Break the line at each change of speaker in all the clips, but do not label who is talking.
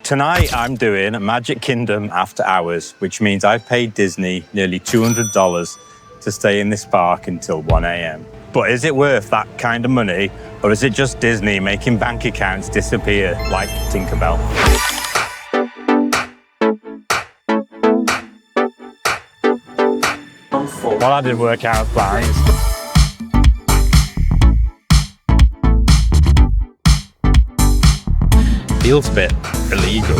tonight I'm doing Magic Kingdom After Hours, which means I've paid Disney nearly $200 to stay in this park until 1 a.m. But is it worth that kind of money, or is it just Disney making bank accounts disappear like Tinkerbell? Well, I didn't work out plans. Feels a bit illegal.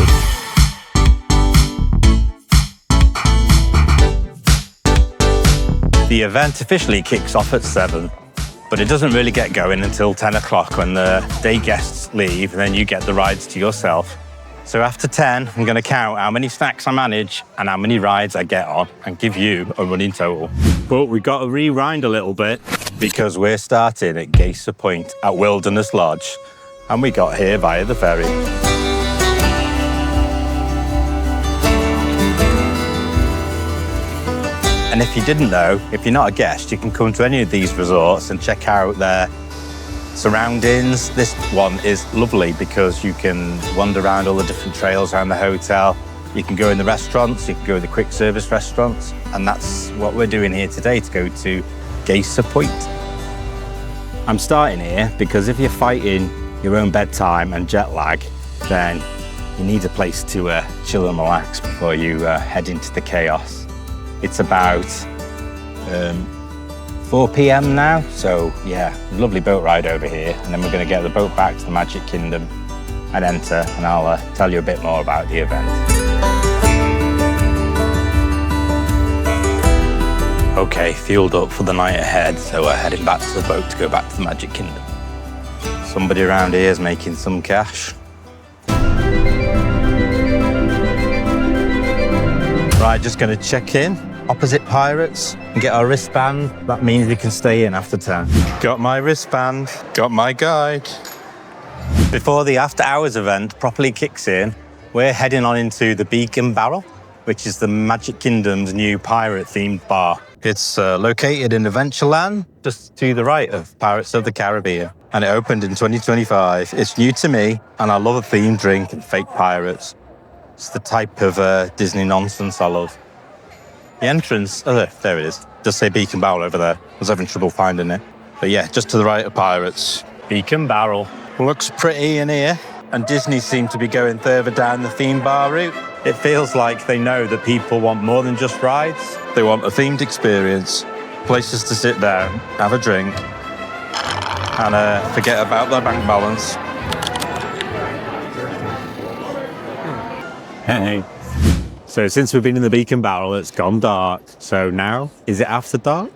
The event officially kicks off at 7, but it doesn't really get going until 10 o'clock when the day guests leave, and then you get the rides to yourself. So after 10, I'm going to count how many snacks I manage and how many rides I get on and give you a running total. But we've got to rewind a little bit because we're starting at Geyser Point at Wilderness Lodge, and we got here via the ferry. And if you didn't know, if you're not a guest, you can come to any of these resorts and check out their surroundings. This one is lovely because you can wander around all the different trails around the hotel. You can go in the restaurants, you can go in the quick service restaurants, and that's what we're doing here today, to go to Geyser Point. I'm starting here because if you're fighting your own bedtime and jet lag, then you need a place to chill and relax before you head into the chaos. It's about 4 p.m. now, so yeah, lovely boat ride over here, and then we're going to get the boat back to the Magic Kingdom and enter, and I'll tell you a bit more about the event. Okay, fueled up for the night ahead, so we're heading back to the boat to go back to the Magic Kingdom. Somebody around here is making some cash. Right, just going to check in opposite Pirates and get our wristband. That means we can stay in after 10. Got my wristband, got my guide. Before the After Hours event properly kicks in, we're heading on into the Beak and Barrel, which is the Magic Kingdom's new pirate-themed bar. It's located in Adventureland, just to the right of Pirates of the Caribbean, and it opened in 2025. It's new to me, and I love a themed drink and fake pirates. It's the type of Disney nonsense I love. The entrance, oh, there it is. Just say Beak and Barrel over there. I was having trouble finding it. But yeah, just to the right of Pirates. Beak and Barrel. Looks pretty in here. And Disney seem to be going further down the theme bar route. It feels like they know that people want more than just rides. They want a themed experience, places to sit down, have a drink, and forget about their bank balance. Hey. So since we've been in the Beak and Barrel, it's gone dark. So now, is it after dark?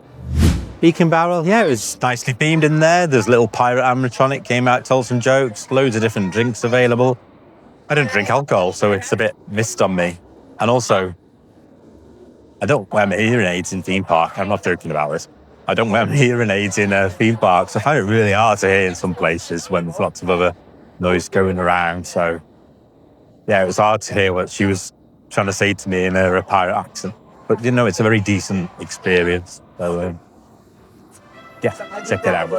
Beak and Barrel, yeah, it was nicely themed in there. There's a little pirate animatronic came out, told some jokes, loads of different drinks available. I don't drink alcohol, so it's a bit missed on me. And also, I don't wear my hearing aids in theme park. I'm not joking about this. I don't wear my hearing aids in theme parks. I find it really hard to hear in some places when there's lots of other noise going around. So yeah, it was hard to hear what she was trying to say to me in a pirate accent. But you know, it's a very decent experience. So yeah, check it out.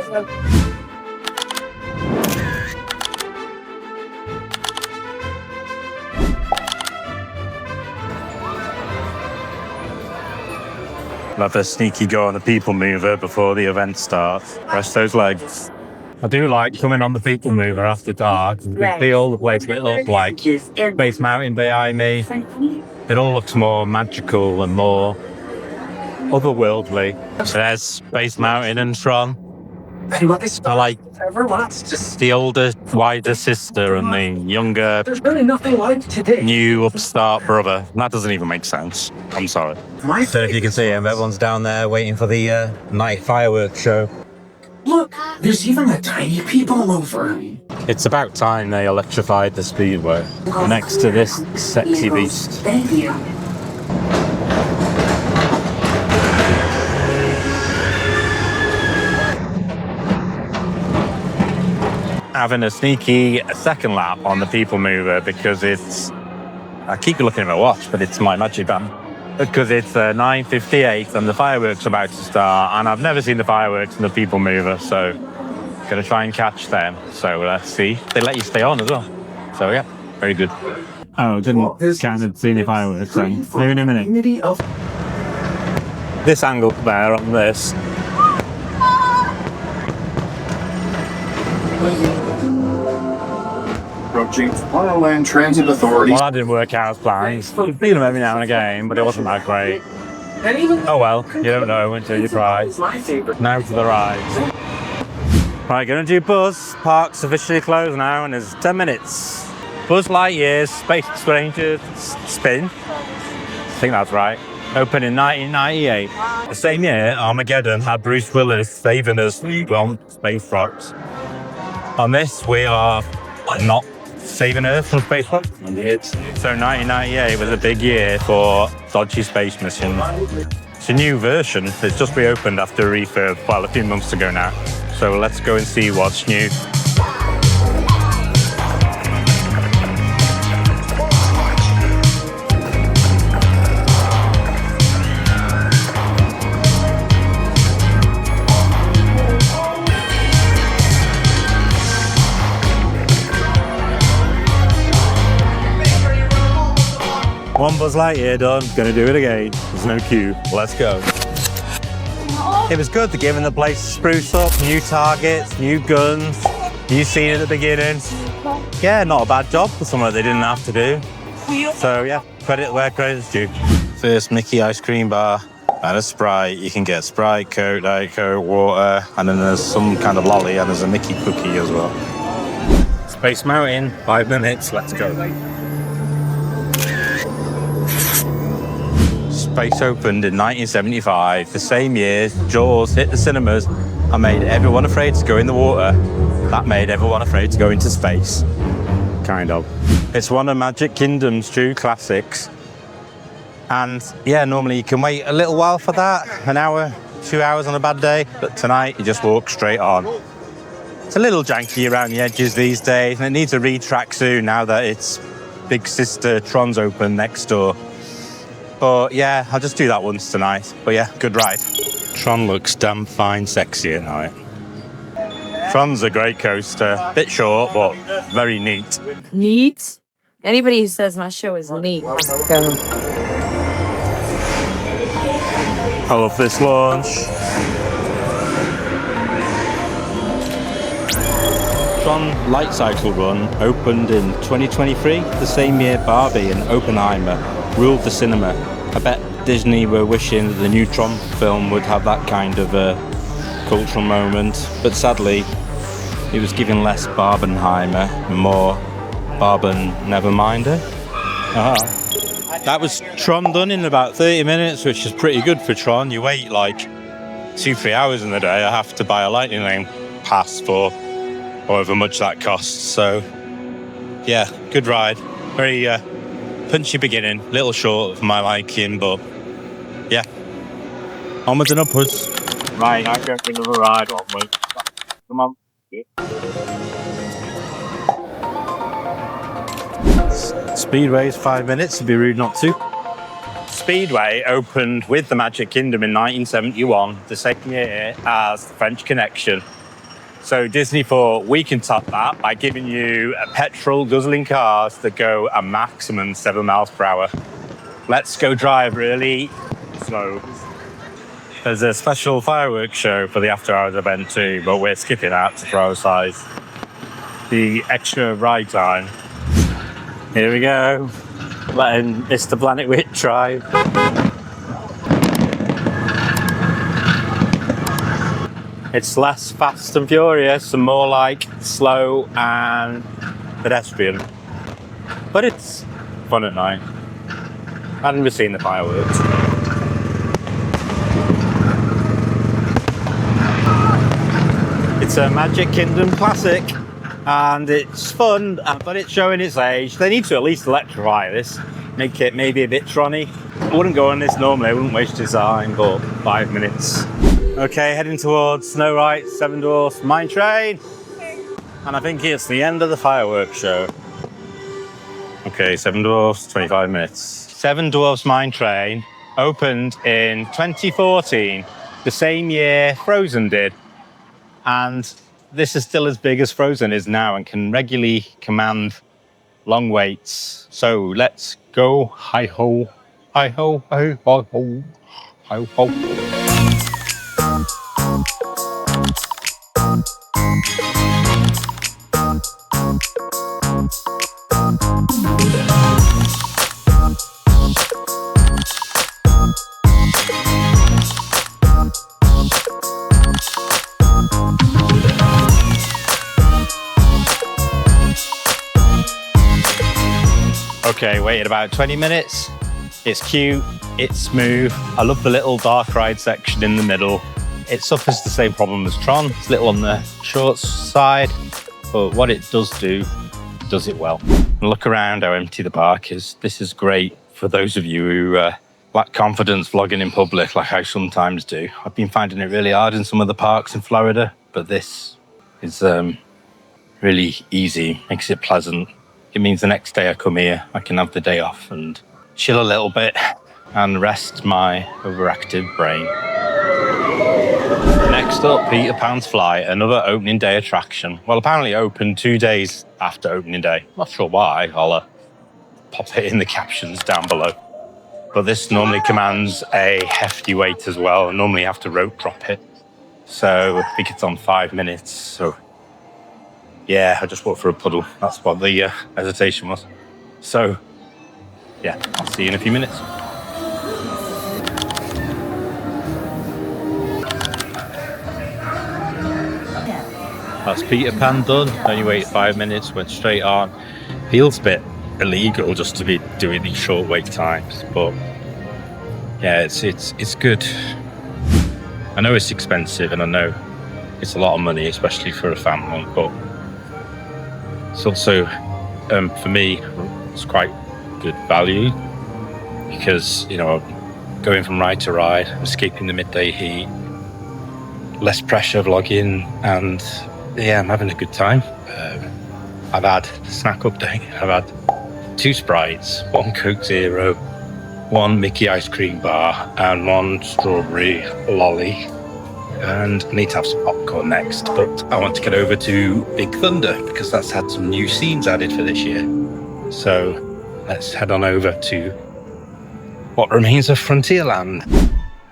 I'll have a sneaky go on the People Mover before the event starts. Press those legs. I do like coming on the People Mover after dark. You can feel the place lit up, like Space Mountain behind me. It all looks more magical and more otherworldly. There's Space Mountain and Tron. I like the older, wider sister and the younger, new upstart brother. That doesn't even make sense. I'm sorry. I don't know if you can see him. Everyone's down there waiting for the night fireworks show.
Look, there's even a tiny People Mover.
It's about time they electrified the Speedway next to this sexy beast.
Thank you.
Having a sneaky second lap on the People Mover because it's... I keep looking at my watch, but it's my magic band. Because it's 9:58 and the fireworks are about to start, and I've never seen the fireworks in the People Mover, so gonna try and catch them. So let's see. They let you stay on as well. So yeah, very good. Oh, didn't kind of see any fireworks then. Maybe in a minute.
Unity of
This angle there on this.
approaching Tomorrowland Transit Authority.
Well, that didn't work out as planned. I've seen them every now and again, but it wasn't that great. Oh well, you don't know until you try.
My favorite.
Now to the rides. Right, gonna do Buzz. Park's officially closed now and there's 10 minutes. Buzz Lightyear Space Ranger Spin. I think that's right. Opened in 1998. The same year, Armageddon had Bruce Willis saving us from space rocks. On this, we are not saving Earth from space rocks. So 1998 was a big year for dodgy space missions. It's a new version. It's just reopened after a refurb, well, a few months ago now. So let's go and see what's new. One Buzz Lightyear done, gonna do it again. There's no queue, let's go. It was good, they're giving the place a spruce up, new targets, new guns, new scene at the beginning. Yeah, not a bad job for someone they didn't have to do. So yeah, credit where credit's due. First Mickey ice cream bar and a Sprite. You can get Sprite, Coke, Diet Coke, water, and then there's some kind of lolly and there's a Mickey cookie as well. Space Mountain, 5 minutes, let's go. Space opened in 1975, the same year Jaws hit the cinemas and made everyone afraid to go in the water. That made everyone afraid to go into space. Kind of. It's one of Magic Kingdom's true classics. And yeah, normally you can wait a little while for that, an hour, 2 hours on a bad day, but tonight you just walk straight on. It's a little janky around the edges these days and it needs a retrack soon now that its big sister Tron's open next door. But yeah, I'll just do that once tonight. But yeah, good ride. Tron looks damn fine sexy at night. Tron's a great coaster. Bit short, but very neat.
Neat? Anybody who says my show is neat. Go.
I love this launch. TRON Lightcycle Run opened in 2023, the same year Barbie and Oppenheimer ruled the cinema. I bet Disney were wishing that the new TRON film would have that kind of a cultural moment, but sadly, it was given less Barbenheimer and more Barben Neverminder. That was TRON done in about 30 minutes, which is pretty good for TRON. You wait like 2-3 hours in the day. I have to buy a Lightning Lane pass for however much that costs. So, yeah, good ride. Very punchy beginning, little short for my liking, but yeah, onwards and upwards. Right, I'm going for another ride onwards. Come on. Speedway's 5 minutes, it'd be rude not to. Speedway opened with the Magic Kingdom in 1971, the same year as the French Connection. So Disney thought we can top that by giving you a petrol guzzling cars that go a maximum 7 miles per hour. Let's go drive really slow. There's a special fireworks show for the after hours event too, but we're skipping that to prioritize the extra ride time. Here we go, letting Mr. Planet Wit drive. It's less fast and furious and more like slow and pedestrian. But it's fun at night. And we've seen the fireworks. It's a Magic Kingdom classic and it's fun, but it's showing its age. They need to at least electrify this, make it maybe a bit Tron-y. I wouldn't go on this normally, I wouldn't waste design, but 5 minutes. Okay, heading towards Snow White, Seven Dwarfs Mine Train. And I think it's the end of the fireworks show. Okay, Seven Dwarfs, 25 minutes. Seven Dwarfs Mine Train opened in 2014, the same year Frozen did. And this is still as big as Frozen is now and can regularly command long waits. So let's go. Hi ho, hi ho, hi ho, ho, hi ho. Okay, waited about 20 minutes. It's cute, it's smooth. I love the little dark ride section in the middle. It suffers the same problem as Tron. It's a little on the short side, but what it does do, does it well. Look around how empty the park is. This is great for those of you who lack confidence vlogging in public like I sometimes do. I've been finding it really hard in some of the parks in Florida, but this is really easy, makes it pleasant. It means the next day I come here, I can have the day off and chill a little bit and rest my overactive brain. Next up, Peter Pan's Flight, another opening day attraction. Well, apparently opened 2 days after opening day. Not sure why, I'll pop it in the captions down below. But this normally commands a hefty weight as well. I normally have to rope drop it. So I think it's on 5 minutes, so yeah, I just walked for a puddle. That's what the hesitation was. So, yeah, I'll see you in a few minutes. That's Peter Pan done. Only waited 5 minutes, went straight on. Feels a bit illegal just to be doing these short wait times, but yeah, it's good. I know it's expensive and I know it's a lot of money, especially for a family, but it's also, for me, it's quite good value because, you know, going from ride to ride, escaping the midday heat, less pressure vlogging, and yeah, I'm having a good time. I've had a snack update. I've had 2 Sprites, 1 Coke Zero, 1 Mickey ice cream bar, and 1 strawberry lolly. And I need to have some popcorn next, but I want to get over to Big Thunder because that's had some new scenes added for this year. So let's head on over to what remains of Frontierland.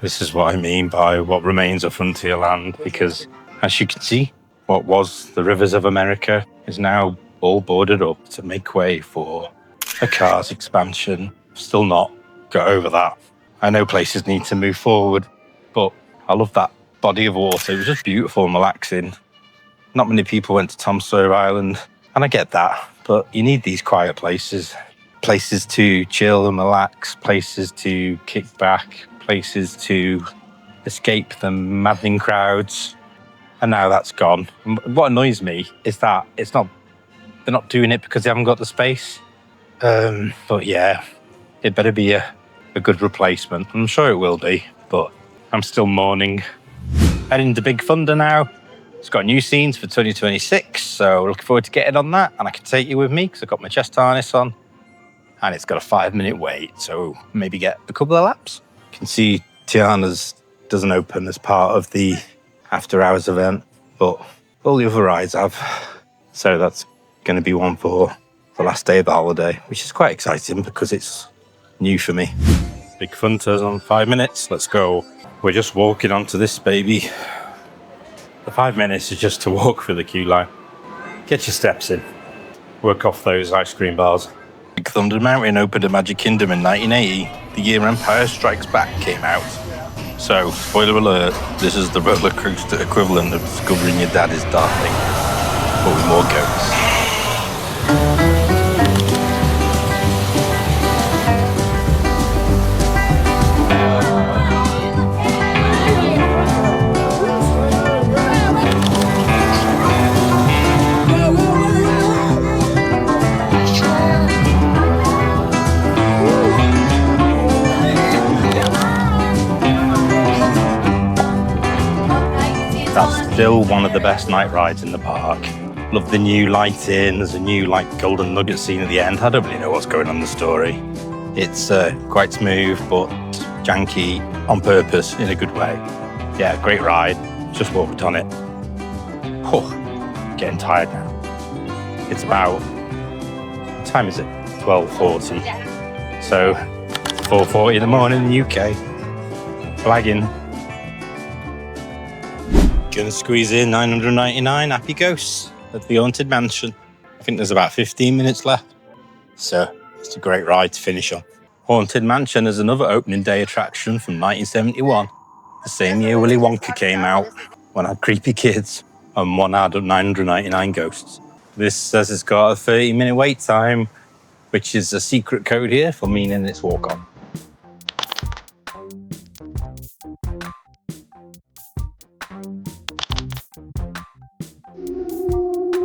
This is what I mean by what remains of Frontierland, because as you can see, what was the Rivers of America is now all boarded up to make way for a Cars expansion. Still not got over that. I know places need to move forward, but I love that body of water. It was just beautiful and relaxing. Not many people went to Tom Sawyer Island, and I get that, but you need these quiet places. Places to chill and relax, places to kick back, places to escape the maddening crowds. And now that's gone. What annoys me is that they're not doing it because they haven't got the space. But yeah, it better be a good replacement. I'm sure it will be, but I'm still mourning. Heading to Big Thunder now. It's got new scenes for 2026, so looking forward to getting on that. And I can take you with me because I've got my chest harness on. And it's got a 5-minute wait, so maybe get a couple of laps. You can see Tiana's doesn't open as part of the after hours event, but all the other rides have. So that's going to be one for the last day of the holiday, which is quite exciting because it's new for me. Big Thunder's on 5 minutes. Let's go. We're just walking onto this baby. The 5 minutes is just to walk through the queue line. Get your steps in. Work off those ice cream bars. Big Thunder Mountain opened at Magic Kingdom in 1980, the year Empire Strikes Back came out. So, spoiler alert, this is the roller coaster equivalent of discovering your dad is darling, but with more goats. That's still one of the best night rides in the park. Love the new lighting. There's a new golden nugget scene at the end. I don't really know what's going on in the story. It's quite smooth, but janky on purpose in a good way. Yeah, great ride. Just walked on it. Oh, getting tired now. It's about time is it? 12:40. So 4:40 in the morning in the UK. Flagging. Gonna squeeze in 999 happy ghosts at the Haunted Mansion. I think there's about 15 minutes left. So it's a great ride to finish on. Haunted Mansion is another opening day attraction from 1971. The same year Willy Wonka came out. One had creepy kids and one had 999 ghosts. This says it's got a 30-minute wait time, which is a secret code here for meaning it's walk on.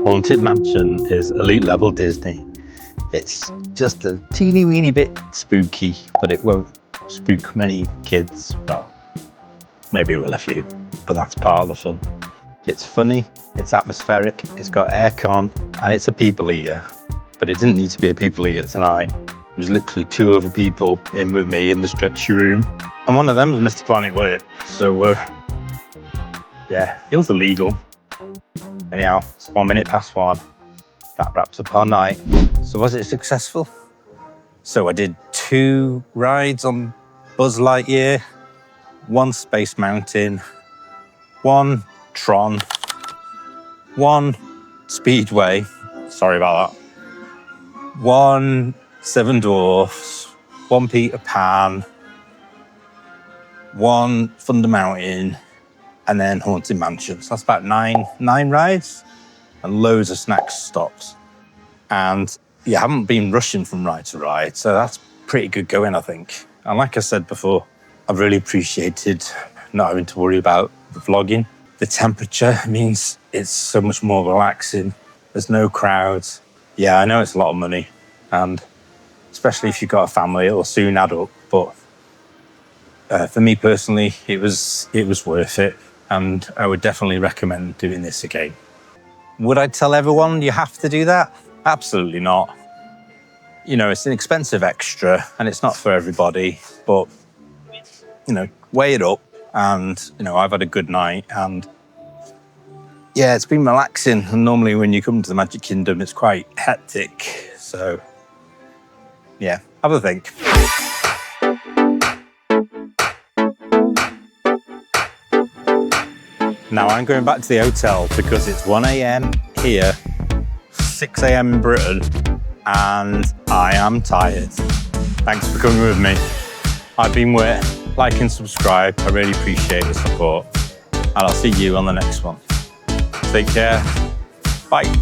Haunted Mansion is elite level Disney. It's just a teeny weeny bit spooky, but it won't spook many kids. Well, maybe it will a few, but that's part of the fun. It's funny, it's atmospheric, it's got aircon, and it's a people eater. But it didn't need to be a people eater tonight. There's literally 2 other people in with me in the stretchy room, and one of them was Mr. Planet Weird. So, yeah, it was illegal. Anyhow, it's 1 minute past 1. That wraps up our night. So was it successful? So I did 2 rides on Buzz Lightyear, 1 Space Mountain, 1 TRON, 1 Speedway, sorry about that, 1 Seven Dwarfs, 1 Peter Pan, 1 Thunder Mountain, and then Haunted Mansion. So that's about 9 rides and loads of snack stops. And you haven't been rushing from ride to ride, so that's pretty good going, I think. And like I said before, I've really appreciated not having to worry about the vlogging. The temperature means it's so much more relaxing. There's no crowds. Yeah, I know it's a lot of money, and especially if you've got a family, it'll soon add up. But for me personally, it was worth it, and I would definitely recommend doing this again. Would I tell everyone you have to do that? Absolutely not. You know, it's an expensive extra and it's not for everybody, but, you know, weigh it up. And, you know, I've had a good night and yeah, it's been relaxing. And normally when you come to the Magic Kingdom, it's quite hectic. So yeah, have a think. Now I'm going back to the hotel because it's 1 a.m. here, 6 a.m. in Britain, and I am tired. Thanks for coming with me. I've been Wit. Like and subscribe. I really appreciate the support. And I'll see you on the next one. Take care. Bye.